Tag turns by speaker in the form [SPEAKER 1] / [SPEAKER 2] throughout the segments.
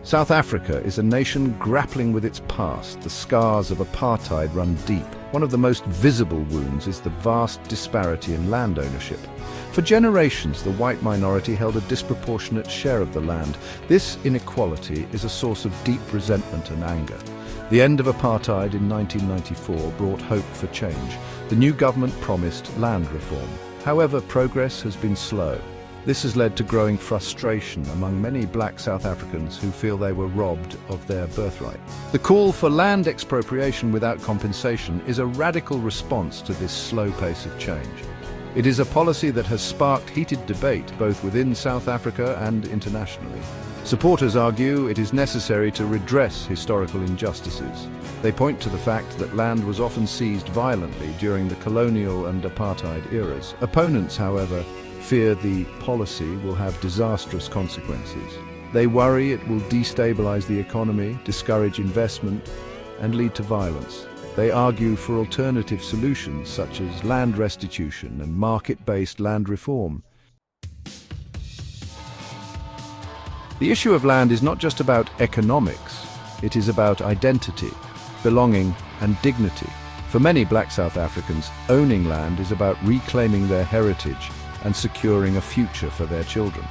[SPEAKER 1] South Africa is a nation grappling with its past. The scars of apartheid run deep. One of the most visible wounds is the vast disparity in land ownership. For generations, the white minority held a disproportionate share of the land. This inequality is a source of deep resentment and anger. The end of apartheid in 1994 brought hope for change. The new government promised land reform. However, progress has been slow. This has led to growing frustration among many black South Africans who feel they were robbed of their birthright. The call for land expropriation without compensation is a radical response to this slow pace of change. It is a policy that has sparked heated debate both within South Africa and internationally. Supporters argue it is necessary to redress historical injustices. They point to the fact that land was often seized violently during the colonial and apartheid eras. Opponents, however, fear the policy will have disastrous consequences. They worry it will destabilize the economy, discourage investment, and lead to violence. They argue for alternative solutions such as land restitution and market-based land reform. The issue of land is not just about economics, it is about identity, belonging, and dignity. For many black South Africans, owning land is about reclaiming their heritage and securing a future for their children.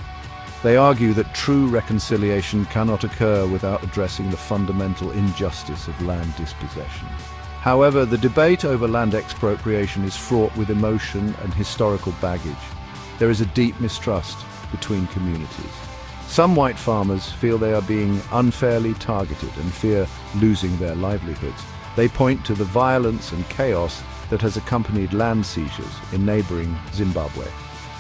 [SPEAKER 1] They argue that true reconciliation cannot occur without addressing the fundamental injustice of land dispossession. However, the debate over land expropriation is fraught with emotion and historical baggage. There is a deep mistrust between communities. Some white farmers feel they are being unfairly targeted and fear losing their livelihoods. They point to the violence and chaos that has accompanied land seizures in neighboring Zimbabwe.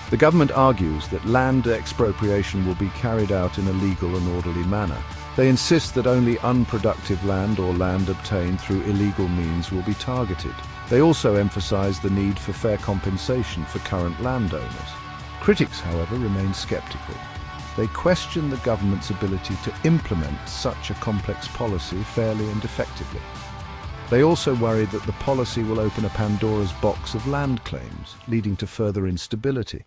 [SPEAKER 1] The government argues that land expropriation will be carried out in a legal and orderly manner. They insist that only unproductive land or land obtained through illegal means will be targeted. They also emphasize the need for fair compensation for current landowners. Critics, however, remain skeptical. They question the government's ability to implement such a complex policy fairly and effectively. They also worry that the policy will open a Pandora's box of land claims, leading to further instability.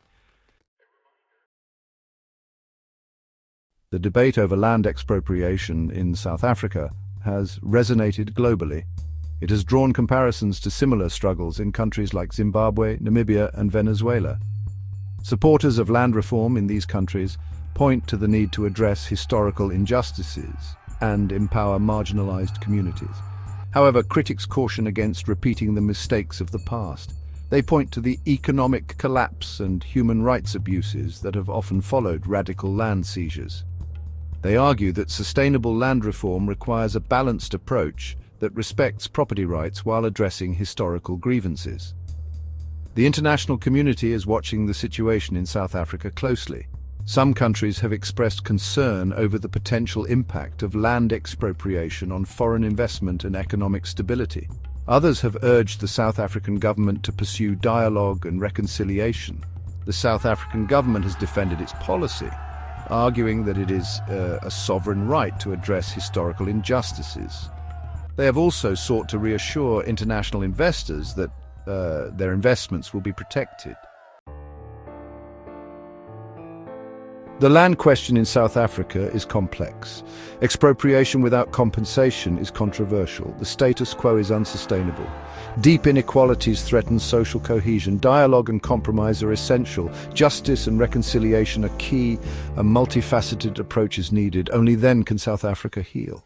[SPEAKER 1] The debate over land expropriation in South Africa has resonated globally. It has drawn comparisons to similar struggles in countries like Zimbabwe, Namibia, and Venezuela. Supporters of land reform in these countries point to the need to address historical injustices and empower marginalized communities. However, critics caution against repeating the mistakes of the past. They point to the economic collapse and human rights abuses that have often followed radical land seizures. They argue that sustainable land reform requires a balanced approach that respects property rights while addressing historical grievances. The international community is watching the situation in South Africa closely. Some countries have expressed concern over the potential impact of land expropriation on foreign investment and economic stability. Others have urged the South African government to pursue dialogue and reconciliation. The South African government has defended its policy, arguing that it is a sovereign right to address historical injustices. They have also sought to reassure international investors that their investments will be protected. The land question in South Africa is complex. Expropriation without compensation is controversial. The status quo is unsustainable. Deep inequalities threaten social cohesion. Dialogue and compromise are essential. Justice and reconciliation are key. A multifaceted approach is needed. Only then can South Africa heal.